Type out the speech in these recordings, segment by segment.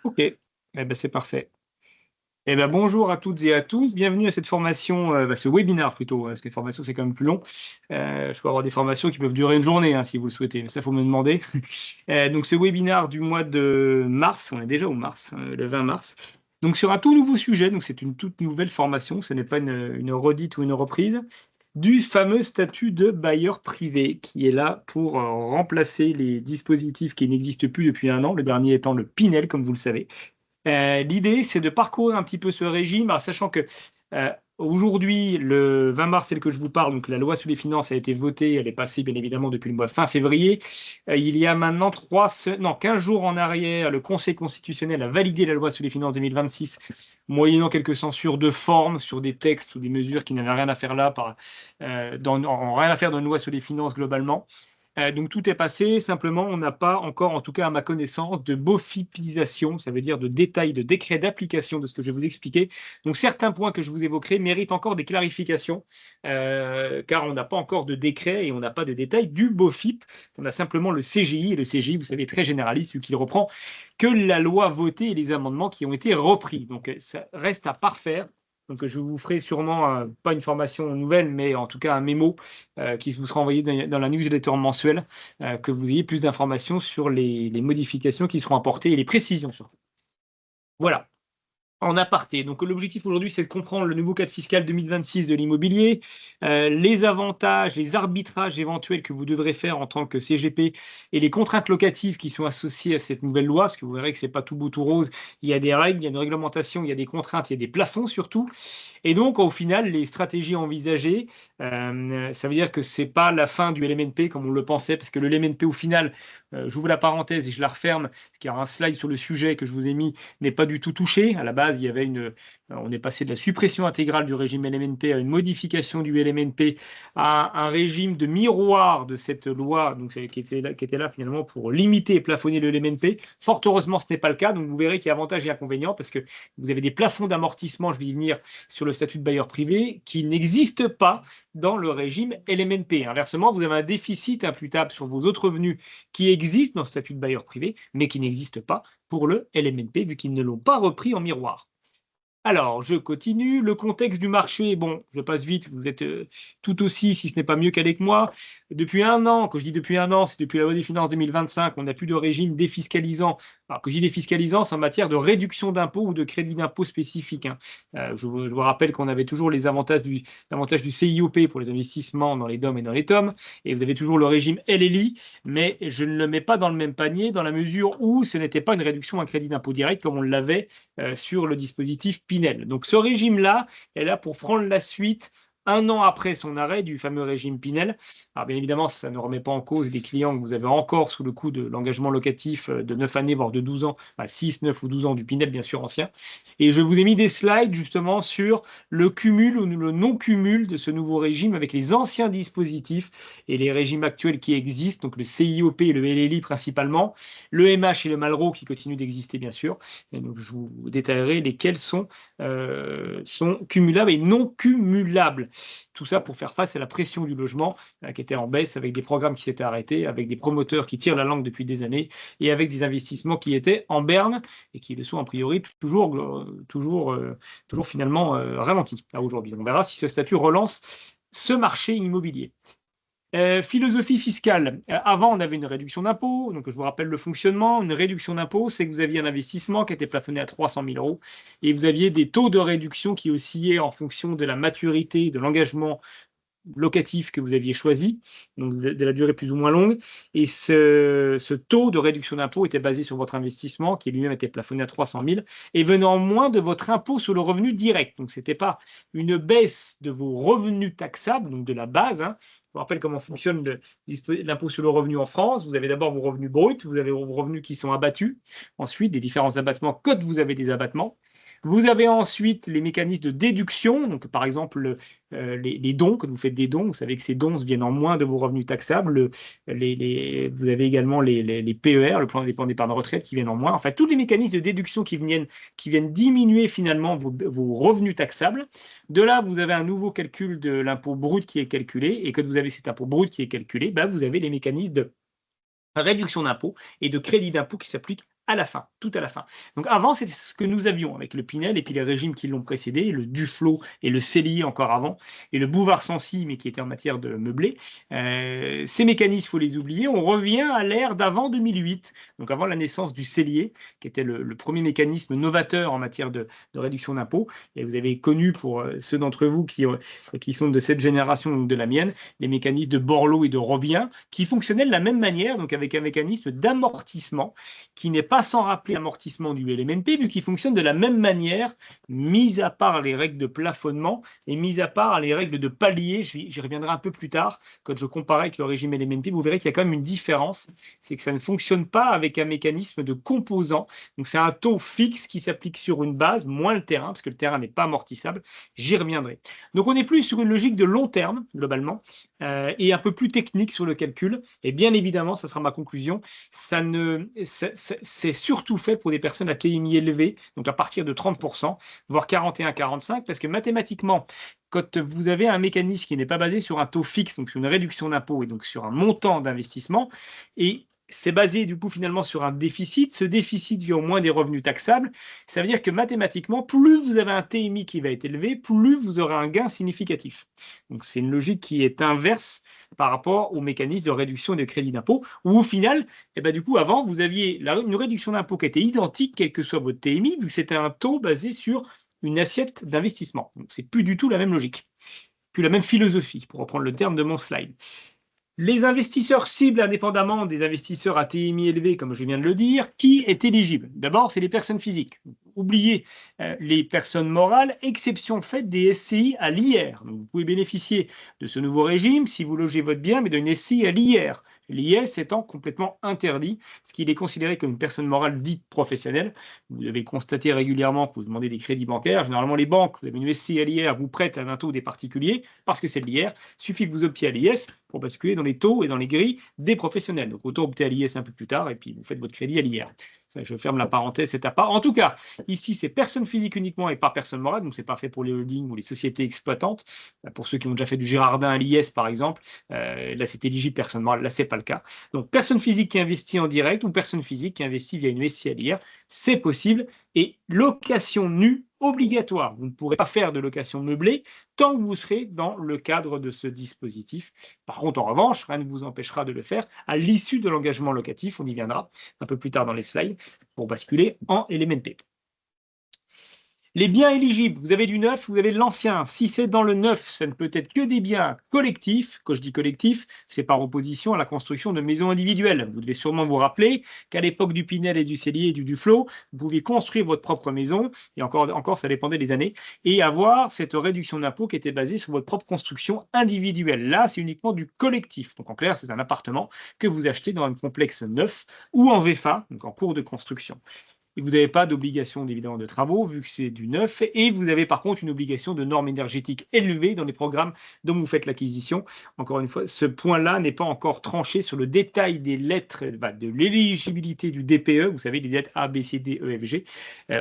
OK, eh ben, c'est parfait. Eh ben, bonjour à toutes et à tous, bienvenue à cette formation, ce webinaire plutôt, parce que les formations, c'est quand même plus long. Je peux avoir des formations qui peuvent durer une journée, hein, si vous le souhaitez, mais ça, faut me demander. Donc ce webinaire du mois de mars, on est déjà au mars, le 20 mars, donc sur un tout nouveau sujet, donc c'est une toute nouvelle formation, ce n'est pas une redite ou une reprise, du fameux statut de bailleur privé, qui est là pour, remplacer les dispositifs qui n'existent plus depuis 1 an, le dernier étant le Pinel, comme vous le savez. L'idée, c'est de parcourir un petit peu ce régime, alors sachant que, aujourd'hui, le 20 mars, celle que je vous parle, donc la loi sur les finances a été votée, elle est passée bien évidemment depuis le mois de fin février. Il y a maintenant 15 jours en arrière, le Conseil constitutionnel a validé la loi sur les finances 2026, moyennant quelques censures de forme sur des textes ou des mesures qui n'avaient rien à faire là rien à faire dans une loi sur les finances globalement. Donc tout est passé, simplement on n'a pas encore, en tout cas à ma connaissance, de BOFIPisation, ça veut dire de détails, de décrets d'application de ce que je vais vous expliquer. Donc certains points que je vous évoquerai méritent encore des clarifications, car on n'a pas encore de décret et on n'a pas de détails du BOFIP. On a simplement le CGI, et le CGI, vous savez, très généraliste, vu qu'il reprend que la loi votée et les amendements qui ont été repris. Donc ça reste à parfaire. Donc je vous ferai sûrement, pas une formation nouvelle, mais en tout cas un mémo qui vous sera envoyé dans la newsletter mensuelle, que vous ayez plus d'informations sur les modifications qui seront apportées et les précisions surtout. Voilà. En aparté, donc l'objectif aujourd'hui, c'est de comprendre le nouveau cadre fiscal 2026 de l'immobilier, les avantages, les arbitrages éventuels que vous devrez faire en tant que CGP et les contraintes locatives qui sont associées à cette nouvelle loi, parce que vous verrez que c'est pas tout beau tout rose, il y a des règles, il y a une réglementation, il y a des contraintes, il y a des plafonds surtout. Et donc, au final, les stratégies envisagées, ça veut dire que c'est pas la fin du LMNP comme on le pensait, parce que le LMNP, au final, j'ouvre la parenthèse et je la referme, parce qu'il y a un slide sur le sujet que je vous ai mis, n'est pas du tout touché. À la base, il y avait on est passé de la suppression intégrale du régime LMNP à une modification du LMNP, à un régime de miroir de cette loi, donc, qui était là finalement pour limiter et plafonner le LMNP. Fort heureusement, ce n'est pas le cas. Donc, vous verrez qu'il y a avantages et inconvénients, parce que vous avez des plafonds d'amortissement, je vais y venir, sur le statut de bailleur privé, qui n'existe pas dans le régime LMNP. Inversement, vous avez un déficit imputable sur vos autres revenus qui existe dans le statut de bailleur privé, mais qui n'existe pas pour le LMNP, vu qu'ils ne l'ont pas repris en miroir. Alors, je continue. Le contexte du marché, bon, je passe vite, vous êtes tout aussi, si ce n'est pas mieux qu'avec moi. Depuis 1 an, quand je dis depuis 1 an, c'est depuis la loi des finances 2025, on n'a plus de régime défiscalisant. Alors, que je dis défiscalisant, c'est en matière de réduction d'impôts ou de crédit d'impôt spécifique, hein. Je vous rappelle qu'on avait toujours les avantages du CIOP pour les investissements dans les DOM et dans les TOM, et vous avez toujours le régime LLI, mais je ne le mets pas dans le même panier, dans la mesure où ce n'était pas une réduction à crédit d'impôt direct comme on l'avait sur le dispositif Pinel. Donc ce régime-là est là pour prendre la suite 1 an après son arrêt du fameux régime Pinel. Alors bien évidemment, ça ne remet pas en cause des clients que vous avez encore sous le coup de l'engagement locatif de 9 années, voire de 12 ans, enfin 6, 9 ou 12 ans du Pinel, bien sûr, ancien. Et je vous ai mis des slides justement sur le cumul ou le non-cumul de ce nouveau régime avec les anciens dispositifs et les régimes actuels qui existent, donc le CIOP et le LLI principalement, le MH et le Malraux qui continuent d'exister, bien sûr. Et donc, je vous détaillerai lesquels sont cumulables et non cumulables. Tout ça pour faire face à la pression du logement qui était en baisse, avec des programmes qui s'étaient arrêtés, avec des promoteurs qui tirent la langue depuis des années et avec des investissements qui étaient en berne et qui le sont a priori toujours finalement ralentis aujourd'hui. On verra si ce statut relance ce marché immobilier. Philosophie fiscale. Avant, on avait une réduction d'impôt. Donc, je vous rappelle le fonctionnement. Une réduction d'impôt, c'est que vous aviez un investissement qui était plafonné à 300 000 euros et vous aviez des taux de réduction qui oscillaient en fonction de la maturité, de l'engagement locatif que vous aviez choisi, donc de la durée plus ou moins longue. Et ce taux de réduction d'impôt était basé sur votre investissement, qui lui-même était plafonné à 300 000, et venant moins de votre impôt sur le revenu direct. Donc, ce n'était pas une baisse de vos revenus taxables, donc de la base, hein. Je vous rappelle comment fonctionne l'impôt sur le revenu en France. Vous avez d'abord vos revenus bruts, vous avez vos revenus qui sont abattus, ensuite des différents abattements, quand vous avez des abattements. Vous avez ensuite les mécanismes de déduction, donc par exemple les dons, que vous faites des dons, vous savez que ces dons viennent en moins de vos revenus taxables. Vous avez également les PER, le plan d'épargne retraite, qui viennent en moins. Enfin, tous les mécanismes de déduction qui viennent diminuer finalement vos revenus taxables. De là, vous avez un nouveau calcul de l'impôt brut qui est calculé, et quand vous avez cet impôt brut qui est calculé, vous avez les mécanismes de réduction d'impôt et de crédit d'impôt qui s'appliquent à la fin, tout à la fin. Donc avant, c'était ce que nous avions avec le Pinel et puis les régimes qui l'ont précédé, le Duflo et le Cellier encore avant, et le Bouvard-Sancy, mais qui était en matière de meublé. Ces mécanismes, il faut les oublier. On revient à l'ère d'avant 2008, donc avant la naissance du Cellier, qui était le premier mécanisme novateur en matière de réduction d'impôts. Et vous avez connu, pour ceux d'entre vous qui sont de cette génération ou de la mienne, les mécanismes de Borloo et de Robien, qui fonctionnaient de la même manière, donc avec un mécanisme d'amortissement, qui n'est pas sans rappeler l'amortissement du LMNP, vu qu'il fonctionne de la même manière, mis à part les règles de plafonnement et mis à part les règles de palier. J'y reviendrai un peu plus tard, quand je comparerai avec le régime LMNP, vous verrez qu'il y a quand même une différence, c'est que ça ne fonctionne pas avec un mécanisme de composants. Donc c'est un taux fixe qui s'applique sur une base, moins le terrain, parce que le terrain n'est pas amortissable. J'y reviendrai. Donc on est plus sur une logique de long terme, globalement, et un peu plus technique sur le calcul. Et bien évidemment, ça sera ma conclusion, c'est surtout fait pour des personnes à TMI élevé, donc à partir de 30%, voire 41-45, parce que mathématiquement, quand vous avez un mécanisme qui n'est pas basé sur un taux fixe, donc sur une réduction d'impôt et donc sur un montant d'investissement, et c'est basé du coup finalement sur un déficit. Ce déficit vient au moins des revenus taxables. Ça veut dire que mathématiquement, plus vous avez un TMI qui va être élevé, plus vous aurez un gain significatif. Donc c'est une logique qui est inverse par rapport au mécanisme de réduction des crédits d'impôt, où au final, du coup avant, vous aviez une réduction d'impôt qui était identique, quel que soit votre TMI, vu que c'était un taux basé sur une assiette d'investissement. Donc c'est plus du tout la même logique, plus la même philosophie, pour reprendre le terme de mon slide. Les investisseurs cibles, indépendamment des investisseurs à TMI élevé, comme je viens de le dire, qui est éligible? D'abord, c'est les personnes physiques. Oubliez les personnes morales, exception faite des SCI à l'IR. Vous pouvez bénéficier de ce nouveau régime si vous logez votre bien, mais d'une SCI à l'IR. L'IS étant complètement interdit, ce qui est considéré comme une personne morale dite professionnelle. Vous devez constater régulièrement que vous demandez des crédits bancaires. Généralement, les banques, vous avez une SCI à l'IR, vous prêtent à un taux des particuliers parce que c'est de l'IR. Il suffit que vous optiez à l'IS pour basculer dans les taux et dans les grilles des professionnels. Donc, autant opter à l'IS un peu plus tard et puis vous faites votre crédit à l'IR. Je ferme la parenthèse, c'est à part. En tout cas, ici, c'est personne physique uniquement et pas personne morale, donc c'est pas fait pour les holdings ou les sociétés exploitantes. Pour ceux qui ont déjà fait du Girardin à l'IS, par exemple, là, c'est éligible personne morale, là, c'est pas le cas. Donc, personne physique qui investit en direct ou personne physique qui investit via une SCI à l'IR, c'est possible. Et location nue obligatoire. Vous ne pourrez pas faire de location meublée tant que vous serez dans le cadre de ce dispositif. Par contre, en revanche, rien ne vous empêchera de le faire à l'issue de l'engagement locatif. On y viendra un peu plus tard dans les slides pour basculer en LMNP. Les biens éligibles, vous avez du neuf, vous avez de l'ancien. Si c'est dans le neuf, ça ne peut être que des biens collectifs. Quand je dis collectif, c'est par opposition à la construction de maisons individuelles. Vous devez sûrement vous rappeler qu'à l'époque du Pinel et du Cellier et du Duflo, vous pouviez construire votre propre maison, et encore ça dépendait des années, et avoir cette réduction d'impôt qui était basée sur votre propre construction individuelle. Là, c'est uniquement du collectif. Donc en clair, c'est un appartement que vous achetez dans un complexe neuf ou en VFA, donc en cours de construction. Et vous n'avez pas d'obligation évidemment de travaux vu que c'est du neuf, et vous avez par contre une obligation de normes énergétiques élevées dans les programmes dont vous faites l'acquisition. Encore une fois, ce point-là n'est pas encore tranché sur le détail des lettres de l'éligibilité du DPE, vous savez, les lettres A, B, C, D, E, F, G.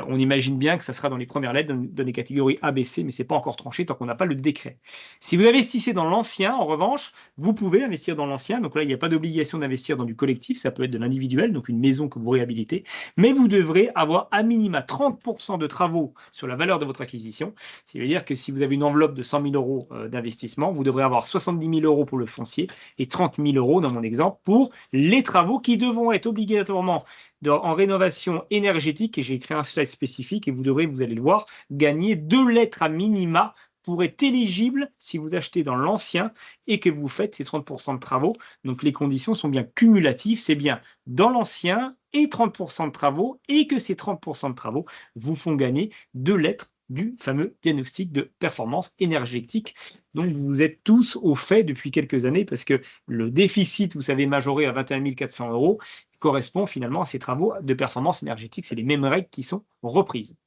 On imagine bien que ça sera dans les premières lettres, dans les catégories A, B, C, mais ce n'est pas encore tranché tant qu'on n'a pas le décret. Si vous investissez dans l'ancien, en revanche, vous pouvez investir dans l'ancien. Donc là, il n'y a pas d'obligation d'investir dans du collectif, ça peut être de l'individuel, donc une maison que vous réhabilitez, mais vous devrez avoir à minima 30% de travaux sur la valeur de votre acquisition. Ça veut dire que si vous avez une enveloppe de 100 000 euros d'investissement, vous devrez avoir 70 000 euros pour le foncier et 30 000 euros, dans mon exemple, pour les travaux qui devront être obligatoirement en rénovation énergétique. Et j'ai écrit un slide spécifique et vous allez le voir, gagner 2 lettres à minima pour être éligible si vous achetez dans l'ancien et que vous faites ces 30% de travaux. Donc les conditions sont bien cumulatives, c'est bien dans l'ancien et 30% de travaux, et que ces 30% de travaux vous font gagner 2 lettres du fameux diagnostic de performance énergétique. Donc vous êtes tous au fait depuis quelques années, parce que le déficit, vous savez, majoré à 21 400 euros, correspond finalement à ces travaux de performance énergétique. C'est les mêmes règles qui sont reprises.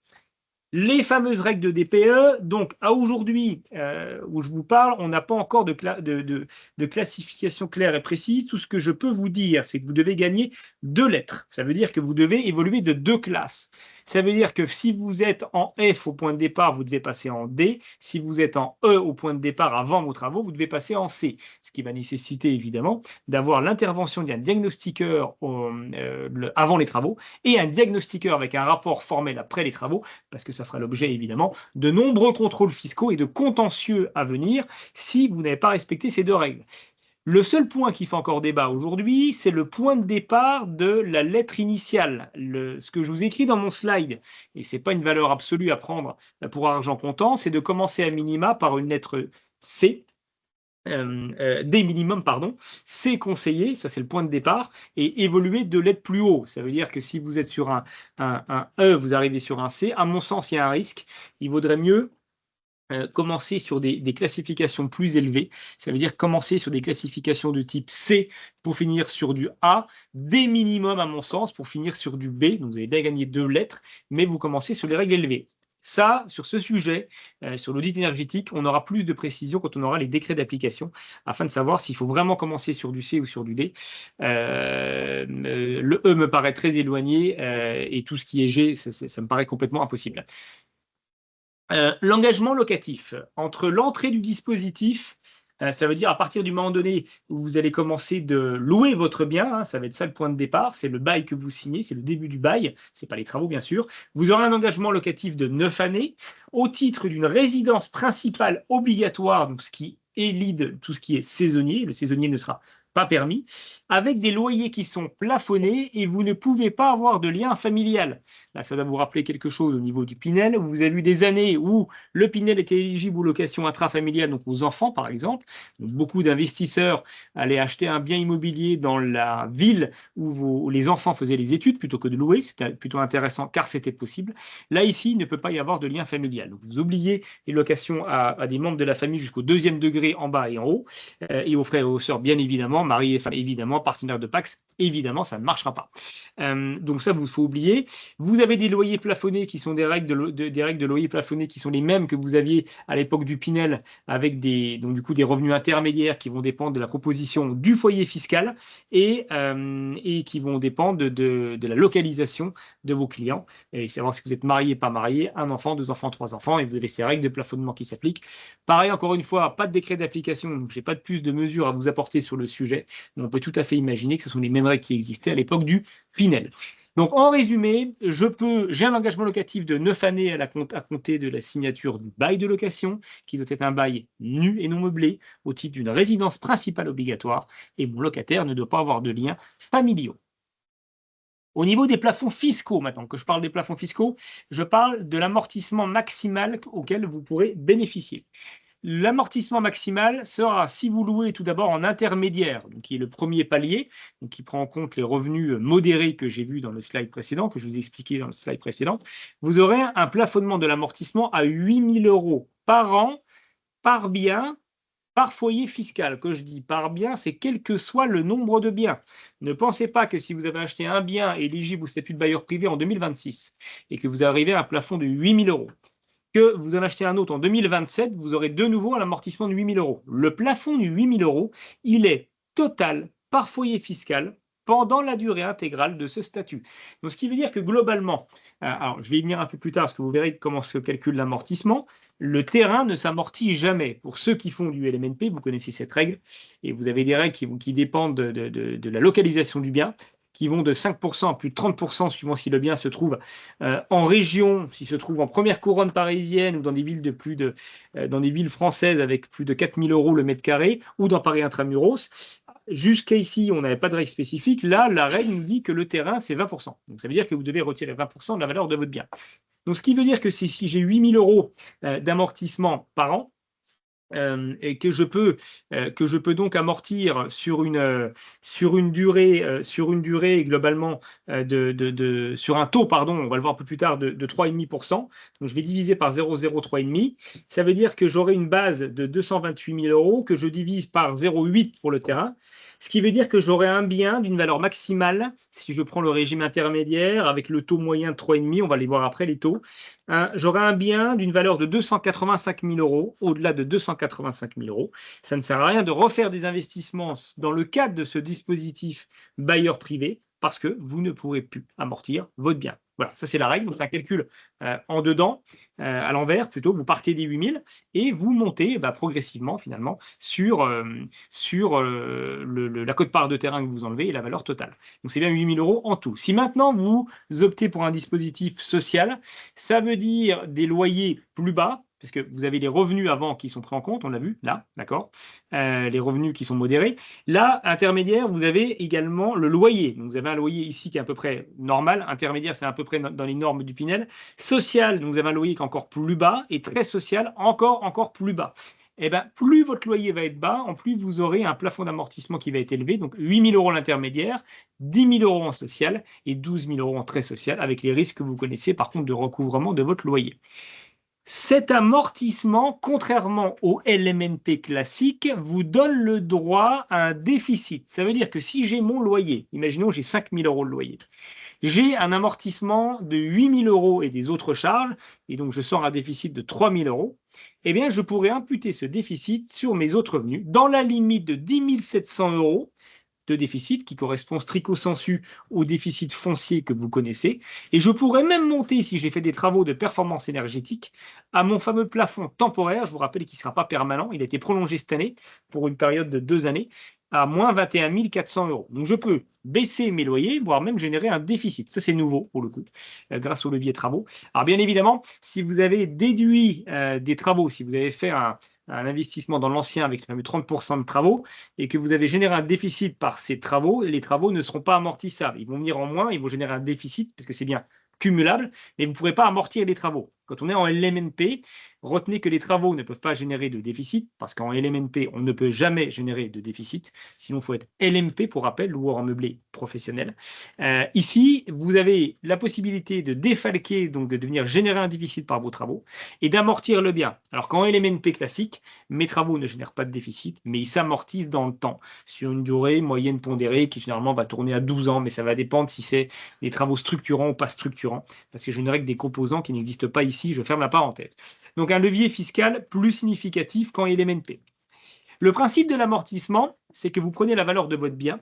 Les fameuses règles de DPE, donc à aujourd'hui où je vous parle, on n'a pas encore de classification claire et précise. Tout ce que je peux vous dire, c'est que vous devez gagner 2 lettres. Ça veut dire que vous devez évoluer de 2 classes. Ça veut dire que si vous êtes en F au point de départ, vous devez passer en D. Si vous êtes en E au point de départ avant vos travaux, vous devez passer en C. Ce qui va nécessiter évidemment d'avoir l'intervention d'un diagnostiqueur avant les travaux et un diagnostiqueur avec un rapport formel après les travaux, parce que ça fera l'objet évidemment de nombreux contrôles fiscaux et de contentieux à venir si vous n'avez pas respecté ces 2 règles. Le seul point qui fait encore débat aujourd'hui, c'est le point de départ de la lettre initiale. Ce que je vous écris dans mon slide, et ce n'est pas une valeur absolue à prendre pour argent comptant, c'est de commencer à minima par une lettre C, des minimums, pardon, c'est conseillé, ça c'est le point de départ, et évoluer de lettres plus haut. Ça veut dire que si vous êtes sur un E, vous arrivez sur un C, à mon sens, il y a un risque. Il vaudrait mieux commencer sur des classifications plus élevées. Ça veut dire commencer sur des classifications de type C pour finir sur du A, des minimums à mon sens pour finir sur du B. Donc vous avez bien gagné 2 lettres, mais vous commencez sur les règles élevées. Ça, sur ce sujet, sur l'audit énergétique, on aura plus de précision quand on aura les décrets d'application, afin de savoir s'il faut vraiment commencer sur du C ou sur du D. Le E me paraît très éloigné, et tout ce qui est G, ça me paraît complètement impossible. L'engagement locatif. Entre l'entrée du dispositif, ça veut dire à partir du moment donné où vous allez commencer de louer votre bien, hein, ça va être ça le point de départ, c'est le bail que vous signez, c'est le début du bail, c'est pas les travaux bien sûr. Vous aurez un engagement locatif de 9 années au titre d'une résidence principale obligatoire, donc ce qui élide tout ce qui est saisonnier. Le saisonnier ne sera pas permis, avec des loyers qui sont plafonnés et vous ne pouvez pas avoir de lien familial. Là, ça va vous rappeler quelque chose au niveau du Pinel. Vous avez eu des années où le Pinel était éligible aux locations intrafamiliales, donc aux enfants par exemple. Donc, beaucoup d'investisseurs allaient acheter un bien immobilier dans la ville où les enfants faisaient les études plutôt que de louer. C'était plutôt intéressant car c'était possible. Là, ici, il ne peut pas y avoir de lien familial. Donc, vous oubliez les locations à des membres de la famille jusqu'au 2e degré en bas et en haut, et aux frères et aux sœurs, bien évidemment, mari et femme, évidemment, partenaire de Pacs, évidemment, ça ne marchera pas. Donc ça, vous faut oublier. Vous avez des loyers plafonnés qui sont des règles de loyer plafonnés qui sont les mêmes que vous aviez à l'époque du Pinel, avec donc du coup des revenus intermédiaires qui vont dépendre de la proposition du foyer fiscal et qui vont dépendre de la localisation de vos clients. Et savoir si vous êtes marié, pas marié, un enfant, 2 enfants, 3 enfants, et vous avez ces règles de plafonnement qui s'appliquent. Pareil, encore une fois, pas de décret d'application, donc je n'ai pas de plus de mesures à vous apporter sur le sujet, mais on peut tout à fait imaginer que ce sont les mêmes règles qui existaient à l'époque du Pinel. Donc, en résumé, j'ai un engagement locatif de 9 années à compter de la signature du bail de location, qui doit être un bail nu et non meublé, au titre d'une résidence principale obligatoire, et mon locataire ne doit pas avoir de liens familiaux. Au niveau des plafonds fiscaux, maintenant que je parle des plafonds fiscaux, je parle de l'amortissement maximal auquel vous pourrez bénéficier. L'amortissement maximal sera, si vous louez tout d'abord en intermédiaire, donc qui est le premier palier, donc qui prend en compte les revenus modérés que j'ai vus dans le slide précédent, que je vous ai expliqué dans le slide précédent, vous aurez un plafonnement de l'amortissement à 8 000 € par an, par bien, par foyer fiscal. Que je dis par bien, c'est quel que soit le nombre de biens. Ne pensez pas que si vous avez acheté un bien éligible au statut de bailleur privé en 2026 et que vous arrivez à un plafond de 8 000 €, que vous en achetez un autre en 2027, vous aurez de nouveau un amortissement de 8 000 €. Le plafond de 8 000 €, il est total par foyer fiscal pendant la durée intégrale de ce statut. Donc, ce qui veut dire que globalement, alors je vais y venir un peu plus tard parce que vous verrez comment se calcule l'amortissement, le terrain ne s'amortit jamais. Pour ceux qui font du LMNP, vous connaissez cette règle, et vous avez des règles qui dépendent de la localisation du bien, qui vont de 5% à plus de 30% suivant si le bien se trouve en région, s'il se trouve en première couronne parisienne ou dans des villes dans des villes françaises avec plus de 4 000 € le mètre carré, ou dans Paris intramuros. Jusqu'à ici, on n'avait pas de règle spécifique. Là, la règle nous dit que le terrain, c'est 20%. Donc, ça veut dire que vous devez retirer 20% de la valeur de votre bien. Donc, ce qui veut dire que si j'ai 8 000 € d'amortissement par an, et que je peux donc amortir sur une durée globalement sur un taux, pardon, on va le voir un peu plus tard, de 3,5%. Donc je vais diviser par 0,03,5. Ça veut dire que j'aurai une base de 228 000 € que je divise par 0,8 pour le terrain. Ce qui veut dire que j'aurai un bien d'une valeur maximale, si je prends le régime intermédiaire, avec le taux moyen de 3,5, on va les voir après les taux, j'aurai un bien d'une valeur de 285 000 euros, au-delà de 285 000 euros. Ça ne sert à rien de refaire des investissements dans le cadre de ce dispositif bailleur privé, parce que vous ne pourrez plus amortir votre bien. Voilà, ça c'est la règle, donc c'est un calcul en dedans, à l'envers plutôt, vous partez des 8 000 et vous montez progressivement finalement sur la quote-part de terrain que vous enlevez et la valeur totale. Donc c'est bien 8 000 euros en tout. Si maintenant vous optez pour un dispositif social, ça veut dire des loyers plus bas, parce que vous avez les revenus avant qui sont pris en compte, on l'a vu, là, d'accord, les revenus qui sont modérés. Là, intermédiaire, vous avez également le loyer. Donc, vous avez un loyer ici qui est à peu près normal. Intermédiaire, c'est à peu près dans les normes du Pinel. Social, donc vous avez un loyer qui est encore plus bas. Et très social, encore plus bas. Eh bien, plus votre loyer va être bas, en plus vous aurez un plafond d'amortissement qui va être élevé. Donc, 8 000 euros l'intermédiaire, 10 000 euros en social et 12 000 euros en très social, avec les risques que vous connaissez, par contre, de recouvrement de votre loyer. Cet amortissement, contrairement au LMNP classique, vous donne le droit à un déficit. Ça veut dire que si j'ai mon loyer, imaginons j'ai 5 000 euros de loyer, j'ai un amortissement de 8 000 euros et des autres charges, et donc je sors un déficit de 3 000 euros, eh bien je pourrais imputer ce déficit sur mes autres revenus dans la limite de 10 700 euros de déficit qui correspond stricto sensu au déficit foncier que vous connaissez. Et je pourrais même monter, si j'ai fait des travaux de performance énergétique, à mon fameux plafond temporaire. Je vous rappelle qu'il ne sera pas permanent. Il a été prolongé cette année pour une période de 2 années à moins 21 400 euros. Donc je peux baisser mes loyers, voire même générer un déficit. Ça, c'est nouveau pour le coup, grâce au levier travaux. Alors bien évidemment, si vous avez déduit des travaux, si vous avez fait un investissement dans l'ancien avec les fameux 30% de travaux et que vous avez généré un déficit par ces travaux, les travaux ne seront pas amortissables. Ils vont venir en moins, ils vont générer un déficit parce que c'est bien cumulable, mais vous ne pourrez pas amortir les travaux. Quand on est en LMNP, retenez que les travaux ne peuvent pas générer de déficit, parce qu'en LMNP, on ne peut jamais générer de déficit, sinon il faut être LMP pour rappel, loueur en meublé professionnel. Ici, vous avez la possibilité de défalquer, donc de venir générer un déficit par vos travaux, et d'amortir le bien. Alors qu'en LMNP classique, mes travaux ne génèrent pas de déficit, mais ils s'amortissent dans le temps, sur une durée moyenne pondérée qui généralement va tourner à 12 ans, mais ça va dépendre si c'est des travaux structurants ou pas structurants, parce que je n'aurai que des composants qui n'existent pas ici, je ferme la parenthèse. Donc un levier fiscal plus significatif qu'en LMNP. Le principe de l'amortissement, c'est que vous prenez la valeur de votre bien,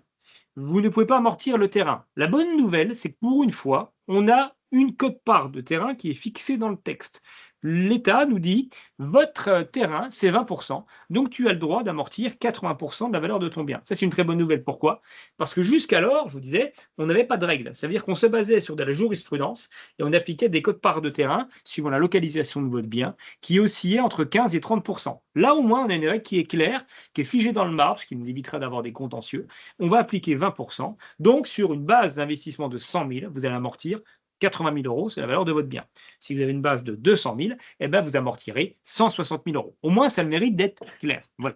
vous ne pouvez pas amortir le terrain. La bonne nouvelle, c'est que pour une fois, on a une quote-part de terrain qui est fixée dans le texte. L'État nous dit, votre terrain, c'est 20%, donc tu as le droit d'amortir 80% de la valeur de ton bien. Ça, c'est une très bonne nouvelle. Pourquoi? Parce que jusqu'alors, je vous disais, on n'avait pas de règles. Ça veut dire qu'on se basait sur de la jurisprudence et on appliquait des quotes-parts de terrain suivant la localisation de votre bien, qui oscillait entre 15 et 30%. Là, au moins, on a une règle qui est claire, qui est figée dans le marbre, ce qui nous évitera d'avoir des contentieux. On va appliquer 20%. Donc, sur une base d'investissement de 100 000, vous allez amortir 80 000 euros, c'est la valeur de votre bien. Si vous avez une base de 200 000, eh ben vous amortirez 160 000 euros. Au moins, ça a le mérite d'être clair. Voilà.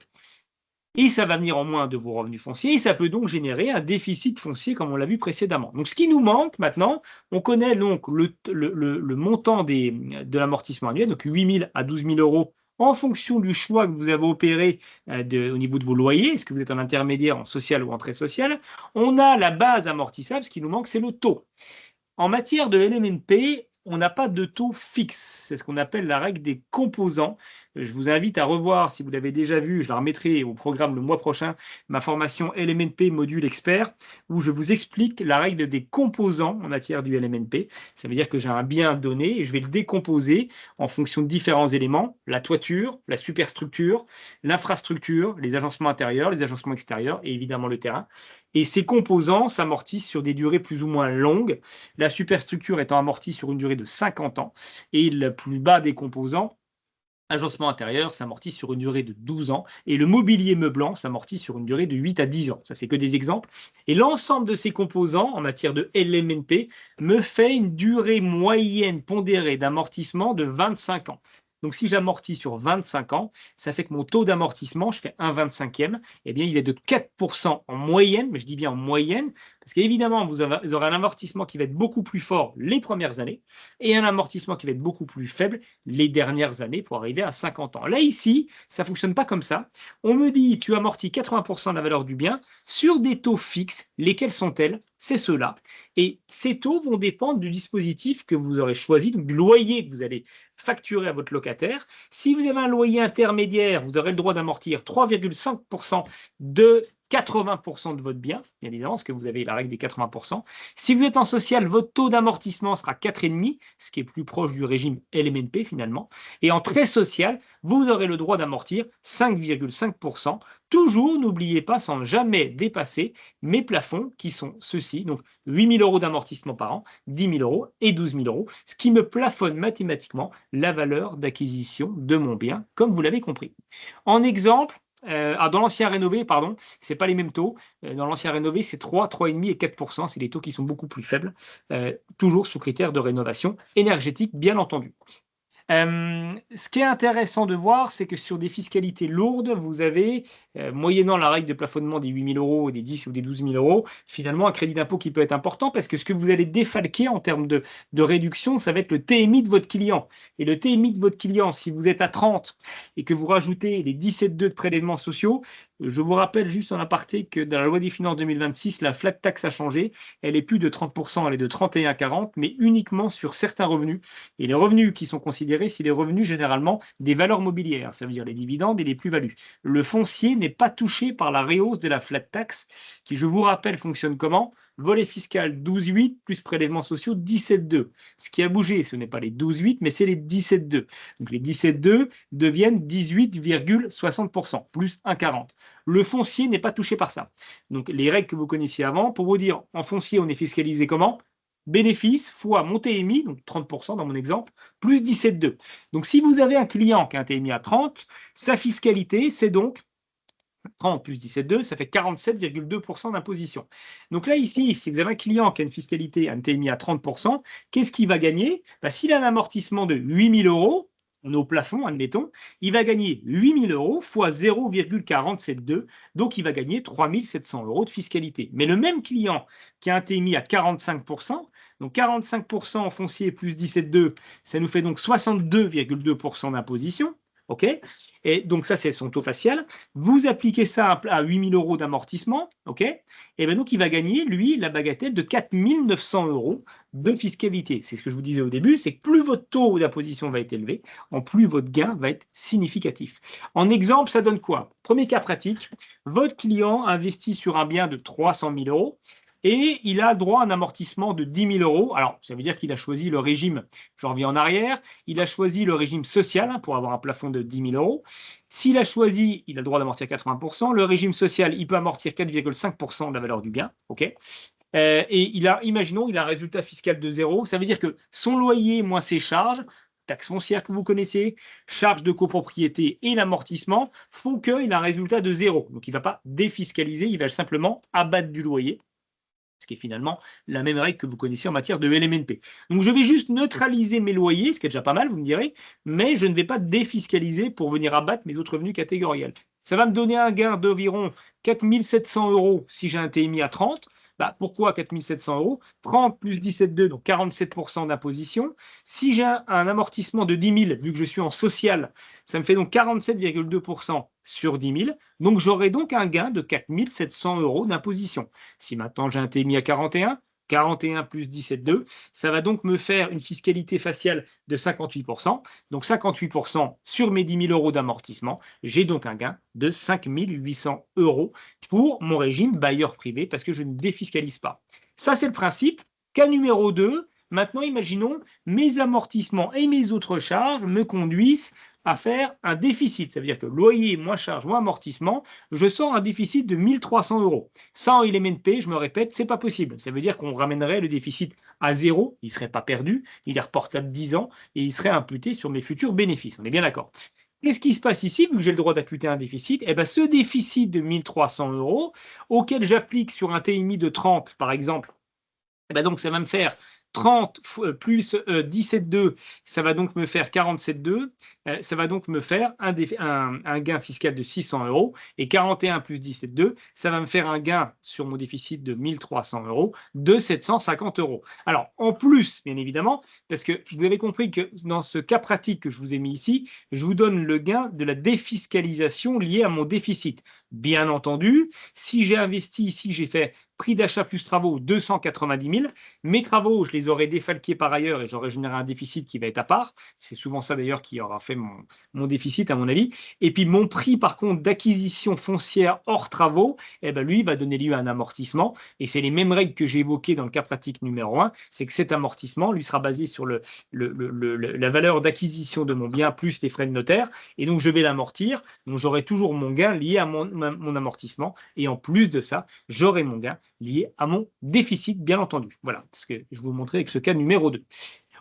Et ça va venir en moins de vos revenus fonciers, et ça peut donc générer un déficit foncier, comme on l'a vu précédemment. Donc, ce qui nous manque maintenant, on connaît donc le montant de l'amortissement annuel, donc 8 000 à 12 000 euros, en fonction du choix que vous avez opéré au niveau de vos loyers, est-ce que vous êtes en intermédiaire, en social ou en très social. On a la base amortissable, ce qui nous manque, c'est le taux. En matière de LMNP, on n'a pas de taux fixe. C'est ce qu'on appelle la règle des composants. Je vous invite à revoir, si vous l'avez déjà vu, je la remettrai au programme le mois prochain, ma formation LMNP module expert, où je vous explique la règle des composants en matière du LMNP. Ça veut dire que j'ai un bien donné et je vais le décomposer en fonction de différents éléments, la toiture, la superstructure, l'infrastructure, les agencements intérieurs, les agencements extérieurs et évidemment le terrain. Et ces composants s'amortissent sur des durées plus ou moins longues, la superstructure étant amortie sur une durée de 50 ans et le plus bas des composants, agencement intérieur, s'amortit sur une durée de 12 ans et le mobilier meublant s'amortit sur une durée de 8 à 10 ans. Ça, c'est que des exemples. Et l'ensemble de ces composants en matière de LMNP me fait une durée moyenne pondérée d'amortissement de 25 ans. Donc, si j'amortis sur 25 ans, ça fait que mon taux d'amortissement, je fais 1,25e, eh bien, il est de 4% en moyenne, mais je dis bien en moyenne, parce qu'évidemment, vous aurez un amortissement qui va être beaucoup plus fort les premières années et un amortissement qui va être beaucoup plus faible les dernières années pour arriver à 50 ans. Là, ici, ça ne fonctionne pas comme ça. On me dit, tu amortis 80% de la valeur du bien sur des taux fixes. Lesquels sont-elles? C'est ceux-là. Et ces taux vont dépendre du dispositif que vous aurez choisi, donc du loyer que vous allez facturer à votre locataire. Si vous avez un loyer intermédiaire, vous aurez le droit d'amortir 3,5% de 80% de votre bien, bien évidemment, parce que vous avez la règle des 80%. Si vous êtes en social, votre taux d'amortissement sera 4,5, ce qui est plus proche du régime LMNP finalement. Et en très social, vous aurez le droit d'amortir 5,5%. Toujours, n'oubliez pas, sans jamais dépasser mes plafonds qui sont ceux-ci, donc 8 000 € d'amortissement par an, 10 000 € et 12 000 €, ce qui me plafonne mathématiquement la valeur d'acquisition de mon bien, comme vous l'avez compris. En exemple, dans l'ancien rénové, pardon, ce n'est pas les mêmes taux. Dans l'ancien rénové, c'est 3, 3,5 et 4%. C'est des taux qui sont beaucoup plus faibles, toujours sous critères de rénovation énergétique, bien entendu. Ce qui est intéressant de voir, c'est que sur des fiscalités lourdes, vous avez, moyennant la règle de plafonnement des 8 000 €, des 10 ou des 12 000 €, finalement un crédit d'impôt qui peut être important parce que ce que vous allez défalquer en termes de réduction, ça va être le TMI de votre client. Et le TMI de votre client, si vous êtes à 30 et que vous rajoutez les 17,2 de prélèvements sociaux, je vous rappelle juste en aparté que dans la loi des finances 2026, la flat tax a changé. Elle est plus de 30%, elle est de 31 à 40, mais uniquement sur certains revenus. Et les revenus qui sont considérés, c'est les revenus généralement des valeurs mobilières, ça veut dire les dividendes et les plus-values. Le foncier n'est pas touché par la rehausse de la flat tax, qui, je vous rappelle, fonctionne comment? Volet fiscal 12,8 plus prélèvements sociaux 17,2. Ce qui a bougé, ce n'est pas les 12,8, mais c'est les 17,2. Donc les 17,2 deviennent 18,60%, plus 1,40. Le foncier n'est pas touché par ça. Donc les règles que vous connaissiez avant, pour vous dire, en foncier, on est fiscalisé comment? Bénéfice fois mon TMI, donc 30% dans mon exemple, plus 17,2. Donc si vous avez un client qui a un TMI à 30, sa fiscalité, c'est donc 30 plus 17,2, ça fait 47,2% d'imposition. Donc là, ici, si vous avez un client qui a une fiscalité, un TMI à 30%, qu'est-ce qu'il va gagner? S'il a un amortissement de 8 000 €, on est au plafond, admettons, il va gagner 8 000 € fois 0,472, donc il va gagner 3 700 € de fiscalité. Mais le même client qui a un TMI à 45%, donc 45% en foncier plus 17,2, ça nous fait donc 62,2% d'imposition. OK? Et donc ça, c'est son taux facial. Vous appliquez ça à 8 000 € d'amortissement, OK? Et bien donc, il va gagner, lui, la bagatelle de 4 900 € de fiscalité. C'est ce que je vous disais au début, c'est que plus votre taux d'imposition va être élevé, en plus votre gain va être significatif. En exemple, ça donne quoi? Premier cas pratique, votre client investit sur un bien de 300 000 € et il a droit à un amortissement de 10 000 €. Alors, ça veut dire qu'il a choisi le régime, j'en reviens en arrière, il a choisi le régime social pour avoir un plafond de 10 000 €. S'il a choisi, il a le droit d'amortir 80%. Le régime social, il peut amortir 4,5% de la valeur du bien. OK? Et imaginons, il a un résultat fiscal de 0. Ça veut dire que son loyer moins ses charges, taxe foncière que vous connaissez, charges de copropriété et l'amortissement font qu'il a un résultat de 0. Donc, il ne va pas défiscaliser, il va simplement abattre du loyer, ce qui est finalement la même règle que vous connaissez en matière de LMNP. Donc, je vais juste neutraliser mes loyers, ce qui est déjà pas mal, vous me direz, mais je ne vais pas défiscaliser pour venir abattre mes autres revenus catégoriels. Ça va me donner un gain d'environ 4 700 € si j'ai un TMI à 30. Pourquoi 4 700 €? 30 plus 17,2, donc 47% d'imposition. Si j'ai un amortissement de 10 000, vu que je suis en social, ça me fait donc 47,2% sur 10 000. Donc, j'aurai donc un gain de 4 700 € d'imposition. Si maintenant j'ai un TMI à 41, 41 plus 17,2, ça va donc me faire une fiscalité faciale de 58%. Donc 58% sur mes 10 000 € d'amortissement, j'ai donc un gain de 5 800 € pour mon régime bailleur privé parce que je ne défiscalise pas. Ça, c'est le principe. Cas numéro 2, maintenant imaginons mes amortissements et mes autres charges me conduisent à faire un déficit. Ça veut dire que loyer, moins charge, moins amortissement, je sors un déficit de 1 300 €. Sans LMNP, je me répète, c'est pas possible. Ça veut dire qu'on ramènerait le déficit à 0, il ne serait pas perdu, il est reportable 10 ans et il serait imputé sur mes futurs bénéfices. On est bien d'accord. Qu'est-ce qui se passe ici, vu que j'ai le droit d'imputer un déficit? Ce déficit de 1 300 € auquel j'applique sur un TMI de 30, par exemple, Et ben donc, ça va me faire 30 plus 17,2, ça va donc me faire 47,2. Ça va donc me faire un gain fiscal de 600 €. Et 41 plus 17,2, ça va me faire un gain sur mon déficit de 1 300 € de 750 €. Alors, en plus, bien évidemment, parce que vous avez compris que dans ce cas pratique que je vous ai mis ici, je vous donne le gain de la défiscalisation liée à mon déficit. Bien entendu, si j'ai investi ici, j'ai fait prix d'achat plus travaux 290 000, mes travaux, je les aurais défalqués par ailleurs et j'aurais généré un déficit qui va être à part. C'est souvent ça d'ailleurs qui aura fait mon déficit, à mon avis. Et puis mon prix, par contre, d'acquisition foncière hors travaux, eh ben, lui, va donner lieu à un amortissement. Et c'est les mêmes règles que j'ai évoquées dans le cas pratique numéro 1, c'est que cet amortissement, lui, sera basé sur la valeur d'acquisition de mon bien plus les frais de notaire. Et donc, je vais l'amortir. Donc, j'aurai toujours mon gain lié à mon amortissement. Et en plus de ça, j'aurai mon gain lié à mon déficit, bien entendu. Voilà ce que je vous montrer avec ce cas numéro 2.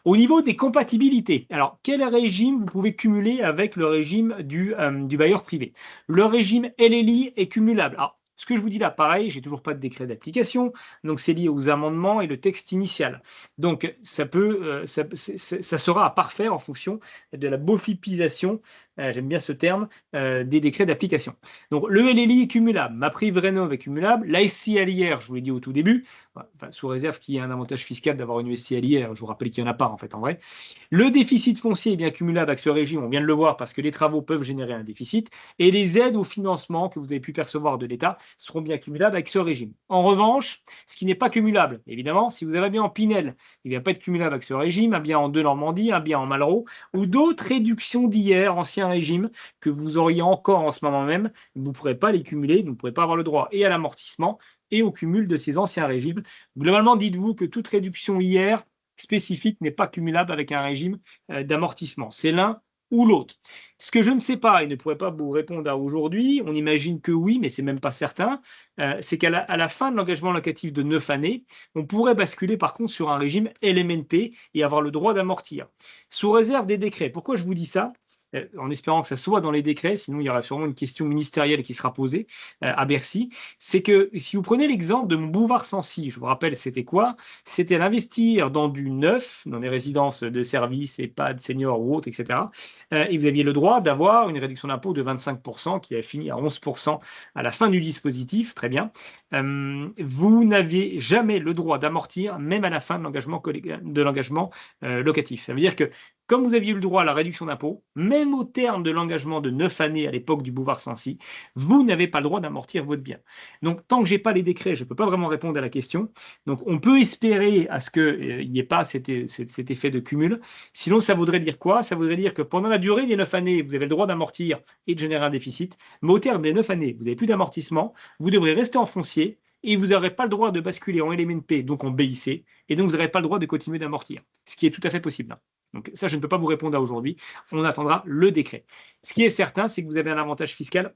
Au niveau des compatibilités, alors quel régime vous pouvez cumuler avec le régime du bailleur privé? Le régime LLI est cumulable. Alors, ce que je vous dis là, pareil, j'ai toujours pas de décret d'application, donc c'est lié aux amendements et le texte initial. Donc ça sera à parfaire en fonction de la bofipisation, j'aime bien ce terme, des décrets d'application. Donc le LLI est cumulable, MaPrimeRénov' est cumulable, la SCI LIR, je vous l'ai dit au tout début, enfin, sous réserve qu'il y ait un avantage fiscal d'avoir une SCI LIR, je vous rappelle qu'il n'y en a pas en fait en vrai. Le déficit foncier est bien cumulable avec ce régime, on vient de le voir parce que les travaux peuvent générer un déficit, et les aides au financement que vous avez pu percevoir de l'État seront bien cumulables avec ce régime. En revanche, ce qui n'est pas cumulable, évidemment, si vous avez un bien en Pinel, il ne va pas être cumulable avec ce régime, un bien en Deux-Normandie, un bien en Malraux, ou d'autres réductions d'hier, ancien régime, que vous auriez encore en ce moment même, vous ne pourrez pas les cumuler, vous ne pourrez pas avoir le droit et à l'amortissement et au cumul de ces anciens régimes. Globalement, dites-vous que toute réduction hier spécifique n'est pas cumulable avec un régime d'amortissement. C'est l'un ou l'autre. Ce que je ne sais pas et ne pourrais pas vous répondre à aujourd'hui, on imagine que oui, mais c'est même pas certain, c'est qu'à la fin de l'engagement locatif de 9 années, on pourrait basculer par contre sur un régime LMNP et avoir le droit d'amortir, sous réserve des décrets. Pourquoi je vous dis ça? En espérant que ça soit dans les décrets, sinon il y aura sûrement une question ministérielle qui sera posée à Bercy, c'est que si vous prenez l'exemple de mon boulevard Sancy, je vous rappelle c'était quoi? C'était l'investir dans du neuf, dans des résidences de services, EHPAD, seniors ou autres, etc. Et vous aviez le droit d'avoir une réduction d'impôt de 25% qui a fini à 11% à la fin du dispositif, très bien. Vous n'aviez jamais le droit d'amortir, même à la fin de l'engagement locatif. Ça veut dire que comme vous aviez eu le droit à la réduction d'impôt, même au terme de l'engagement de 9 années à l'époque du boulevard Sancy, vous n'avez pas le droit d'amortir votre bien. Donc, tant que je n'ai pas les décrets, je ne peux pas vraiment répondre à la question. Donc, on peut espérer à ce qu'il n'y ait pas cet effet de cumul. Sinon, ça voudrait dire quoi? Ça voudrait dire que pendant la durée des 9 années, vous avez le droit d'amortir et de générer un déficit. Mais au terme des 9 années, vous n'avez plus d'amortissement. Vous devrez rester en foncier et vous n'aurez pas le droit de basculer en LMNP, donc en BIC, et donc vous n'aurez pas le droit de continuer d'amortir, ce qui est tout à fait possible. Donc ça, je ne peux pas vous répondre à aujourd'hui. On attendra le décret. Ce qui est certain, c'est que vous avez un avantage fiscal,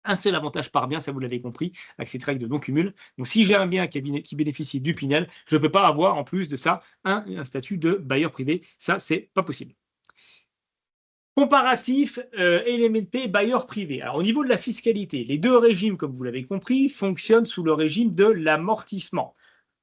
un seul avantage par bien, ça vous l'avez compris, avec cette règle de non-cumul. Donc si j'ai un bien qui bénéficie du Pinel, je ne peux pas avoir en plus de ça un statut de bailleur privé. Ça, c'est pas possible. Comparatif LMNP bailleur privé. Alors au niveau de la fiscalité, les deux régimes, comme vous l'avez compris, fonctionnent sous le régime de l'amortissement.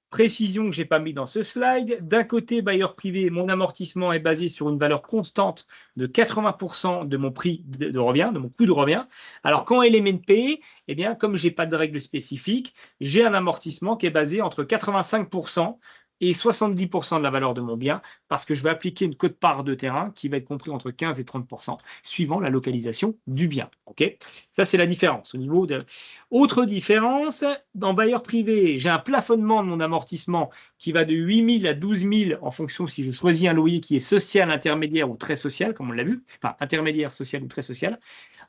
Précision que je n'ai pas mis dans ce slide. D'un côté, bailleur privé, mon amortissement est basé sur une valeur constante de 80% de mon prix de revient, de mon coût de revient. Alors qu'en LMNP, eh bien, comme je n'ai pas de règle spécifique, j'ai un amortissement qui est basé entre 85% et 70% de la valeur de mon bien, parce que je vais appliquer une quote-part de terrain qui va être compris entre 15 et 30%, suivant la localisation du bien. Okay, ça, c'est la différence. Au niveau de... Autre différence, dans bailleur privé, j'ai un plafonnement de mon amortissement qui va de 8 000 à 12 000 en fonction si je choisis un loyer qui est social, intermédiaire ou très social, comme on l'a vu, enfin intermédiaire, social ou très social.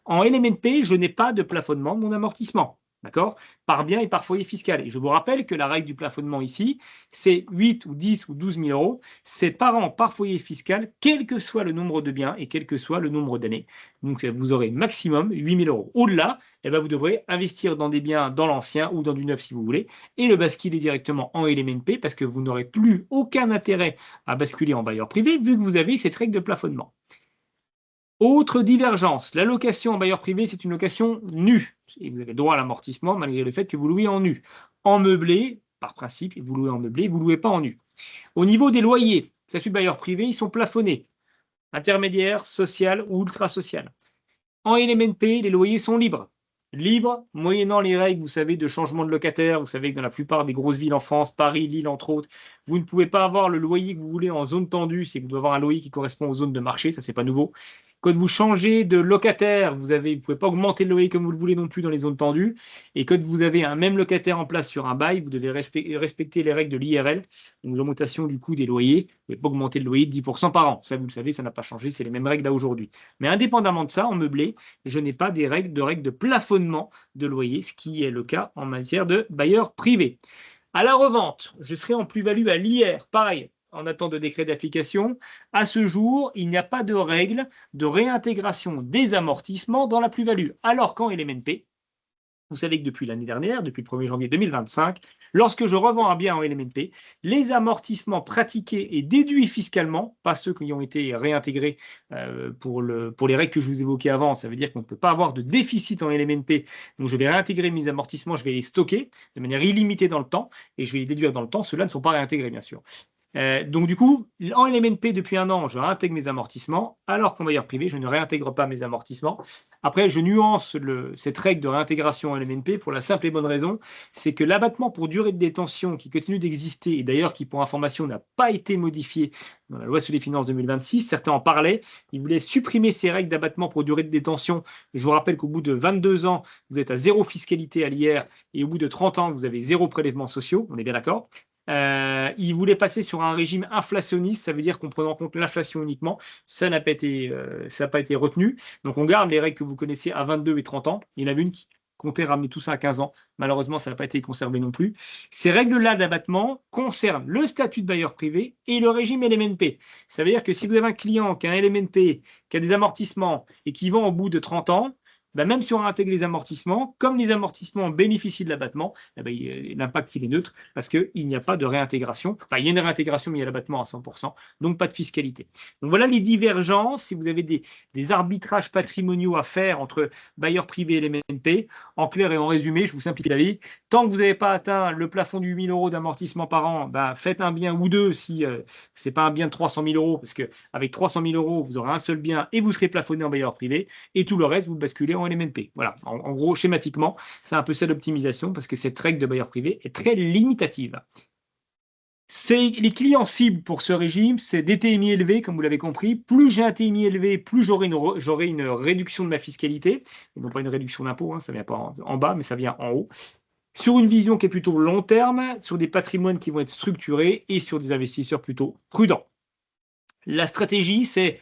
En LMNP, je n'ai pas de plafonnement de mon amortissement. D'accord? Par bien et par foyer fiscal. Et je vous rappelle que la règle du plafonnement ici, c'est 8 ou 10 ou 12 000 euros. C'est par an, par foyer fiscal, quel que soit le nombre de biens et quel que soit le nombre d'années. Donc, vous aurez maximum 8 000 euros. Au-delà, eh bien, vous devrez investir dans des biens dans l'ancien ou dans du neuf si vous voulez et le basculer directement en LMNP parce que vous n'aurez plus aucun intérêt à basculer en bailleur privé vu que vous avez cette règle de plafonnement. Autre divergence, la location en bailleur privé, c'est une location nue. Et vous avez droit à l'amortissement malgré le fait que vous louez en nu. En meublé, par principe, vous louez en meublé, vous ne louez pas en nu. Au niveau des loyers, statut de bailleur privé, ils sont plafonnés, intermédiaire, social ou ultra social. En LMNP, les loyers sont libres. Libres, moyennant les règles, vous savez, de changement de locataire. Vous savez que dans la plupart des grosses villes en France, Paris, Lille, entre autres, vous ne pouvez pas avoir le loyer que vous voulez en zone tendue. C'est que vous devez avoir un loyer qui correspond aux zones de marché. Ça, c'est pas nouveau. Quand vous changez de locataire, vous ne pouvez pas augmenter le loyer comme vous le voulez non plus dans les zones tendues. Et quand vous avez un même locataire en place sur un bail, vous devez respecter les règles de l'IRL, donc l'augmentation du coût des loyers. Vous ne pouvez pas augmenter le loyer de 10% par an. Ça, vous le savez, ça n'a pas changé. C'est les mêmes règles là aujourd'hui. Mais indépendamment de ça, en meublé, je n'ai pas des règles de plafonnement de loyer, ce qui est le cas en matière de bailleur privé. À la revente, je serai en plus-value à l'IR, pareil, en attente de décret d'application. À ce jour, il n'y a pas de règle de réintégration des amortissements dans la plus-value. Alors qu'en LMNP, vous savez que depuis l'année dernière, depuis le 1er janvier 2025, lorsque je revends un bien en LMNP, les amortissements pratiqués et déduits fiscalement, pas ceux qui ont été réintégrés pour les règles que je vous évoquais avant, ça veut dire qu'on ne peut pas avoir de déficit en LMNP, donc je vais réintégrer mes amortissements, je vais les stocker de manière illimitée dans le temps, et je vais les déduire dans le temps, ceux-là ne sont pas réintégrés bien sûr. Donc du coup, en LMNP, depuis un an, je réintègre mes amortissements, alors qu'en bailleur privé, je ne réintègre pas mes amortissements. Après, je nuance cette règle de réintégration en LMNP pour la simple et bonne raison, c'est que l'abattement pour durée de détention qui continue d'exister, et d'ailleurs qui, pour information, n'a pas été modifié dans la loi sur les finances 2026, certains en parlaient, ils voulaient supprimer ces règles d'abattement pour durée de détention. Je vous rappelle qu'au bout de 22 ans, vous êtes à zéro fiscalité à l'IR, et au bout de 30 ans, vous avez zéro prélèvement sociaux, on est bien d'accord. Il voulait passer sur un régime inflationniste, ça veut dire qu'on prend en compte l'inflation uniquement. Ça n'a pas été retenu. Donc on garde les règles que vous connaissez à 22 et 30 ans. Il y en avait une qui comptait ramener tout ça à 15 ans. Malheureusement, ça n'a pas été conservé non plus. Ces règles-là d'abattement concernent le statut de bailleur privé et le régime LMNP. Ça veut dire que si vous avez un client qui a un LMNP, qui a des amortissements et qui vend au bout de 30 ans, ben même si on intègre les amortissements, comme les amortissements bénéficient de l'abattement, l'impact il est neutre parce qu'il n'y a pas de réintégration. Enfin, il y a une réintégration, mais il y a l'abattement à 100%, donc pas de fiscalité. Donc voilà les divergences. Si vous avez des arbitrages patrimoniaux à faire entre bailleurs privés et les MNP, en clair et en résumé, je vous simplifie la vie. Tant que vous n'avez pas atteint le plafond du 8 000 € d'amortissement par an, ben, faites un bien ou deux si ce n'est pas un bien de 300 000 €, parce qu'avec 300 000 €, vous aurez un seul bien et vous serez plafonné en bailleur privé, et tout le reste, vous basculez en LMNP. Voilà, en gros, schématiquement, c'est un peu ça l'optimisation, parce que cette règle de bailleur privé est très limitative. Les clients cibles pour ce régime, c'est des TMI élevés, comme vous l'avez compris. Plus j'ai un TMI élevé, plus j'aurai une réduction de ma fiscalité. Et non pas une réduction d'impôt, hein, ça ne vient pas en bas, mais ça vient en haut. Sur une vision qui est plutôt long terme, sur des patrimoines qui vont être structurés et sur des investisseurs plutôt prudents. La stratégie, c'est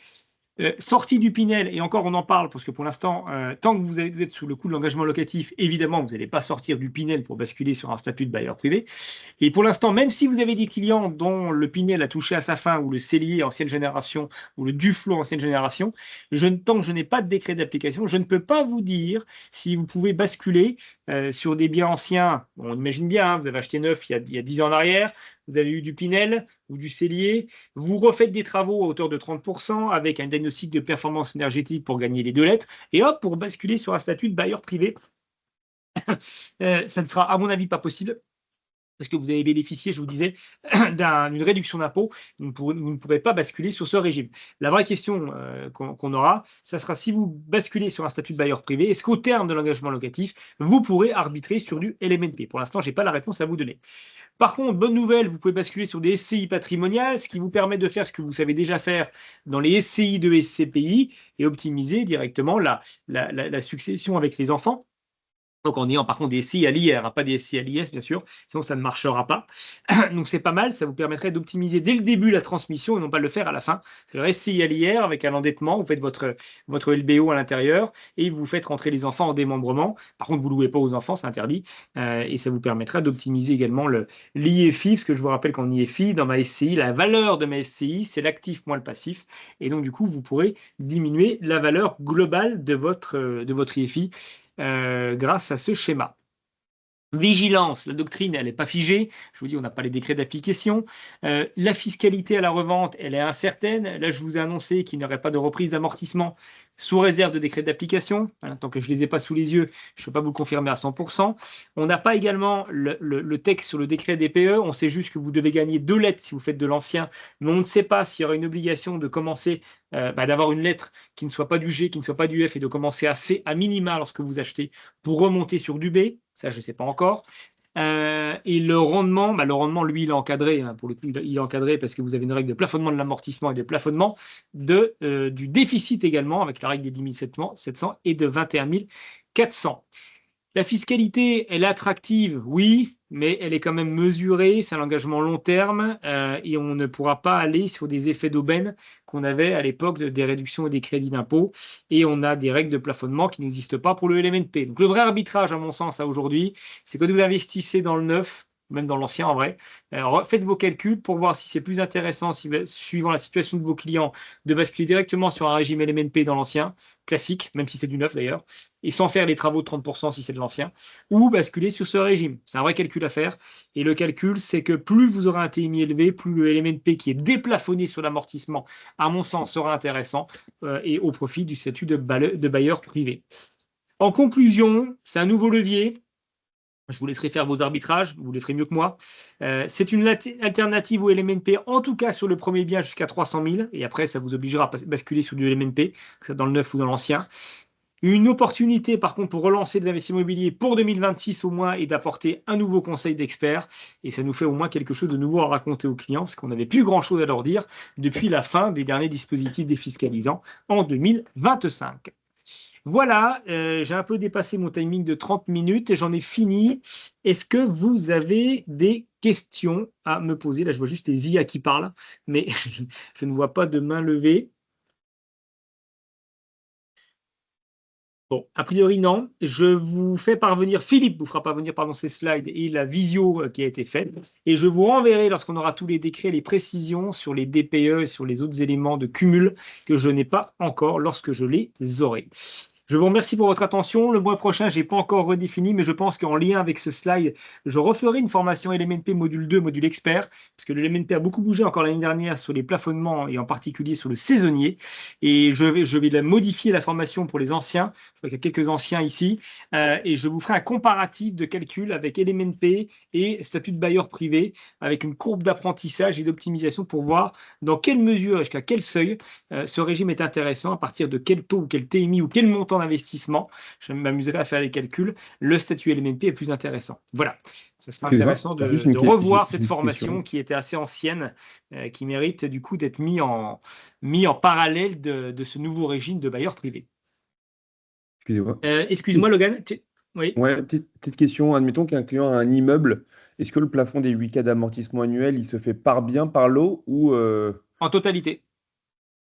sortie du Pinel, et encore on en parle parce que pour l'instant, tant que vous êtes sous le coup de l'engagement locatif, évidemment, vous n'allez pas sortir du Pinel pour basculer sur un statut de bailleur privé. Et pour l'instant, même si vous avez des clients dont le Pinel a touché à sa fin, ou le Cellier ancienne génération, ou le Duflo ancienne génération, tant que je n'ai pas de décret d'application, je ne peux pas vous dire si vous pouvez basculer sur des biens anciens. On imagine bien, hein, vous avez acheté neuf il y a 10 ans en arrière, vous avez eu du Pinel ou du Cellier, vous refaites des travaux à hauteur de 30% avec un diagnostic de performance énergétique pour gagner les deux lettres, et hop, pour basculer sur un statut de bailleur privé. Ça ne sera, à mon avis, pas possible. Parce que vous avez bénéficié, je vous disais, d'une réduction d'impôt, vous ne pourrez pas basculer sur ce régime. La vraie question qu'on aura, ça sera si vous basculez sur un statut de bailleur privé, est-ce qu'au terme de l'engagement locatif, vous pourrez arbitrer sur du LMNP? Pour l'instant, je n'ai pas la réponse à vous donner. Par contre, bonne nouvelle, vous pouvez basculer sur des SCI patrimoniales, ce qui vous permet de faire ce que vous savez déjà faire dans les SCI de SCPI et optimiser directement la succession avec les enfants. Donc en ayant par contre des SCI à l'IR, hein, pas des SCI à l'IS bien sûr, sinon ça ne marchera pas. Donc c'est pas mal, ça vous permettrait d'optimiser dès le début la transmission et non pas le faire à la fin. Le SCI à l'IR avec un endettement, vous faites votre LBO à l'intérieur et vous faites rentrer les enfants en démembrement. Par contre, vous ne louez pas aux enfants, c'est interdit. Et ça vous permettra d'optimiser également l'IFI, parce que je vous rappelle qu'en IFI, dans ma SCI, la valeur de ma SCI, c'est l'actif moins le passif. Et donc du coup, vous pourrez diminuer la valeur globale de votre IFI grâce à ce schéma. Vigilance, la doctrine, elle n'est pas figée. Je vous dis, on n'a pas les décrets d'application. La fiscalité à la revente, elle est incertaine. Là, je vous ai annoncé qu'il n'y aurait pas de reprise d'amortissement sous réserve de décret d'application. Voilà, tant que je ne les ai pas sous les yeux, je ne peux pas vous le confirmer à 100%. On n'a pas également le texte sur le décret DPE. On sait juste que vous devez gagner 2 lettres si vous faites de l'ancien, mais on ne sait pas s'il y aura une obligation de commencer, d'avoir une lettre qui ne soit pas du G, qui ne soit pas du F, et de commencer à C à minima lorsque vous achetez pour remonter sur du B. Ça, je ne sais pas encore. Et le rendement, lui, il est encadré. Hein, pour le coup, il est encadré parce que vous avez une règle de plafonnement de l'amortissement et de plafonnement du déficit également, avec la règle des 10 700 et de 21 400. La fiscalité, elle est attractive, oui, mais elle est quand même mesurée, c'est un engagement long terme et on ne pourra pas aller sur des effets d'aubaine qu'on avait à l'époque des réductions et des crédits d'impôt, et on a des règles de plafonnement qui n'existent pas pour le LMNP. Donc le vrai arbitrage, à mon sens, à aujourd'hui, c'est que vous investissez dans le neuf, même dans l'ancien en vrai. Alors, faites vos calculs pour voir si c'est plus intéressant, suivant la situation de vos clients, de basculer directement sur un régime LMNP dans l'ancien, classique, même si c'est du neuf d'ailleurs, et sans faire les travaux de 30% si c'est de l'ancien, ou basculer sur ce régime. C'est un vrai calcul à faire. Et le calcul, c'est que plus vous aurez un TMI élevé, plus le LMNP qui est déplafonné sur l'amortissement, à mon sens, sera intéressant et au profit du statut de bailleur privé. En conclusion, c'est un nouveau levier. Je vous laisserai faire vos arbitrages, vous les ferez mieux que moi. C'est une alternative au LMNP, en tout cas sur le premier bien jusqu'à 300 000, et après ça vous obligera à basculer sur du LMNP, que ce soit dans le neuf ou dans l'ancien. Une opportunité, par contre, pour relancer des investissements immobiliers pour 2026 au moins, et d'apporter un nouveau conseil d'experts. Et ça nous fait au moins quelque chose de nouveau à raconter aux clients, parce qu'on n'avait plus grand-chose à leur dire depuis la fin des derniers dispositifs défiscalisants en 2025. Voilà, j'ai un peu dépassé mon timing de 30 minutes et j'en ai fini. Est-ce que vous avez des questions à me poser? Là, je vois juste les IA qui parlent, mais je ne vois pas de main levée. Bon, a priori, non. Je vous fais parvenir, Philippe vous fera parvenir ces slides et la visio qui a été faite. Et je vous renverrai, lorsqu'on aura tous les décrets, les précisions sur les DPE et sur les autres éléments de cumul que je n'ai pas encore lorsque je les aurai. Je vous remercie pour votre attention. Le mois prochain, je n'ai pas encore redéfini, mais je pense qu'en lien avec ce slide, je referai une formation LMNP module 2, module expert, parce que le LMNP a beaucoup bougé encore l'année dernière sur les plafonnements et en particulier sur le saisonnier. Et je vais la modifier, la formation pour les anciens. Je vois qu'il y a quelques anciens ici. Et je vous ferai un comparatif de calcul avec LMNP et statut de bailleur privé, avec une courbe d'apprentissage et d'optimisation pour voir dans quelle mesure, jusqu'à quel seuil, ce régime est intéressant, à partir de quel taux ou quel TMI ou quel montant d'investissement, je m'amuserai à faire les calculs, le statut LMNP est plus intéressant. Voilà, ça sera intéressant de revoir cette formation qui était assez ancienne, qui mérite du coup d'être mis en parallèle de ce nouveau régime de bailleur privé. Excusez-moi. Excuse-moi, Logan. Oui. Ouais, petite question. Admettons qu'un client a un immeuble. Est-ce que le plafond des 8 cas d'amortissement annuel, il se fait par bien, par lot ou En totalité.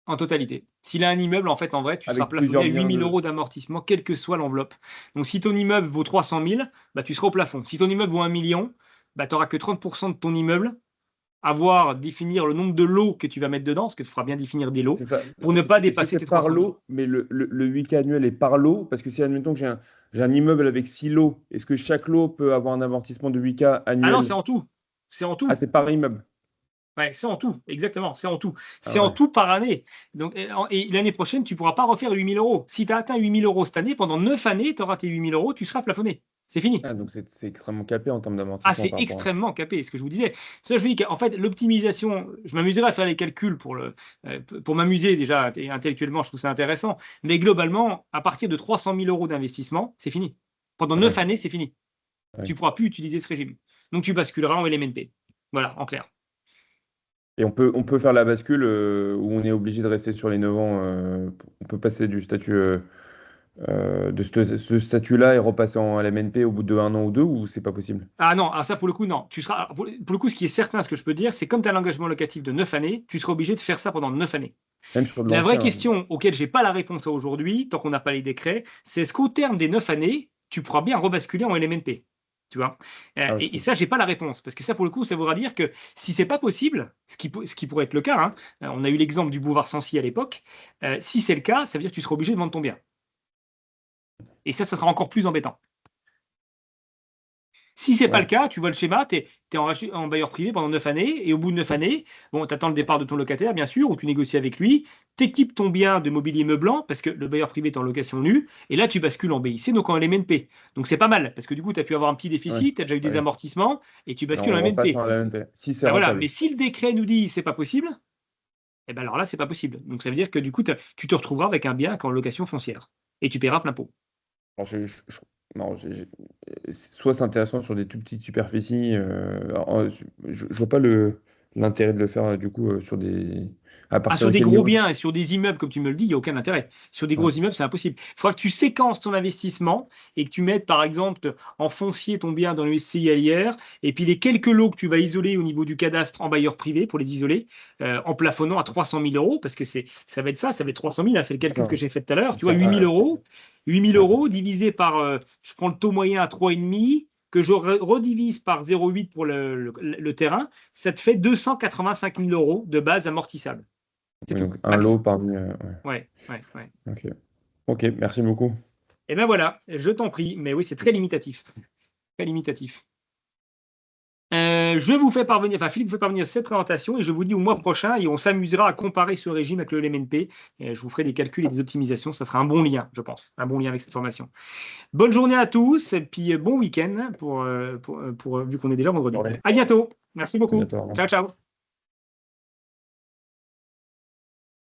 En totalité. S'il a un immeuble, en fait, en vrai, tu seras avec plafonné plusieurs à 8 biens 000 € d'amortissement, quelle que soit l'enveloppe. Donc, si ton immeuble vaut 300 000, bah, tu seras au plafond. Si ton immeuble vaut 1 million, bah, tu n'auras que 30% de ton immeuble à définir le nombre de lots que tu vas mettre dedans, parce que tu feras bien définir des lots, C'est ça. pour ne pas Est-ce que dépasser c'est tes par 300 000. lot, mais le 8K annuel est par lot? Parce que si, admettons que j'ai un immeuble avec 6 lots, est-ce que chaque lot peut avoir un amortissement de 8K Ah non, c'est annuel? en tout. C'est en Ah, tout. c'est par immeuble. Ouais, c'est en tout, exactement, c'est en tout. Ah C'est en ouais. tout par année. Donc, et l'année prochaine, tu ne pourras pas refaire 8 000 €. Si tu as atteint 8 000 € cette année, pendant 9 années, tu auras tes 8 000 €, tu seras plafonné. C'est fini. Ah, donc c'est extrêmement capé en termes Ah, d'amortissement c'est par rapport à ça. extrêmement capé, ce que je vous disais. C'est ça, je vous dis qu'en fait, l'optimisation, je m'amuserai à faire les calculs pour m'amuser déjà intellectuellement, je trouve ça intéressant. Mais globalement, à partir de 300 000 € d'investissement, c'est fini. Pendant 9 Ouais, années, c'est fini. Tu ouais. ne pourras plus utiliser ce régime. Donc, tu basculeras en LMNP. Voilà, en clair. Et on peut faire la bascule où on est obligé de rester sur les 9 ans. On peut passer du statut de ce statut-là et repasser en LMNP au bout de 1 an ou 2, ou c'est pas possible? Ah non, ça pour le coup, non. Tu seras, pour le coup, ce qui est certain, ce que je peux dire, c'est comme tu as l'engagement locatif de 9 années, tu seras obligé de faire ça pendant 9 années. Même sur de La vraie l'ancien, hein. question auquel je n'ai pas la réponse à aujourd'hui, tant qu'on n'a pas les décrets, c'est est-ce qu'au terme des 9 années, tu pourras bien rebasculer en LMNP? Tu vois? Ah, Et ok. ça, j'ai pas la réponse. Parce que ça, pour le coup, ça voudra dire que si c'est pas possible, ce qui pourrait être le cas, hein, on a eu l'exemple du boulevard Sancy à l'époque, si c'est le cas, ça veut dire que tu seras obligé de vendre ton bien. Et ça sera encore plus embêtant. Si ce n'est pas le Ouais. cas, tu vois le schéma, tu es en bailleur privé pendant 9 années, et au bout de 9 années, bon, tu attends le départ de ton locataire, bien sûr, ou tu négocies avec lui, tu équipes ton bien de mobilier meublant, parce que le bailleur privé est en location nue, et là, tu bascules en BIC, donc en LMNP. Donc c'est pas mal, parce que du coup, tu as pu avoir un petit Ouais. déficit, tu as déjà eu des Ouais. amortissements, et tu Là, bascules en on repasse LMNP. en LMNP. Si c'est Ben voilà, mais rentable. si le décret nous dit c'est pas possible, eh ben alors là, c'est pas possible. Donc ça veut dire que du coup, tu te retrouveras avec un bien en location foncière, et tu paieras plein pot. Alors, non, soit c'est intéressant sur des tout petites superficies. Je vois pas l'intérêt de le faire du coup sur des. À Ah, partir sur de des quel gros niveau? biens et sur des immeubles, comme tu me le dis, il n'y a aucun intérêt. Sur des gros Ouais. immeubles, c'est impossible. Il faudra que tu séquences ton investissement et que tu mettes, par exemple, en foncier ton bien dans le SCI LIR, et puis les quelques lots que tu vas isoler au niveau du cadastre en bailleur privé pour les isoler, en plafonnant à 300 000 euros, parce que ça va être ça, ça va être 300 000, hein, c'est le calcul que Ça, j'ai fait tout à l'heure. Tu vois, ça, 8 000 c'est- euros, 8 000 ouais. euros divisé par, je prends le taux moyen à 3,5, que je redivise par 0,8 pour le terrain, ça te fait 285 000 euros de base amortissable. C'est Oui, tout, donc un lot max. parmi. Ouais, ouais, ouais. Ok. Ok, merci beaucoup. Et ben voilà, je t'en prie. Mais oui, c'est très limitatif. Très limitatif. Je vous fais parvenir, enfin Philippe vous fait parvenir cette présentation et je vous dis au mois prochain et on s'amusera à comparer ce régime avec le LMNP. Et je vous ferai des calculs et des optimisations. Ça sera un bon lien, je pense. Un bon lien avec cette formation. Bonne journée à tous et puis bon week-end vu qu'on est déjà vendredi. Ouais. À bientôt. Merci À beaucoup. bientôt. Au revoir. Ciao, ciao.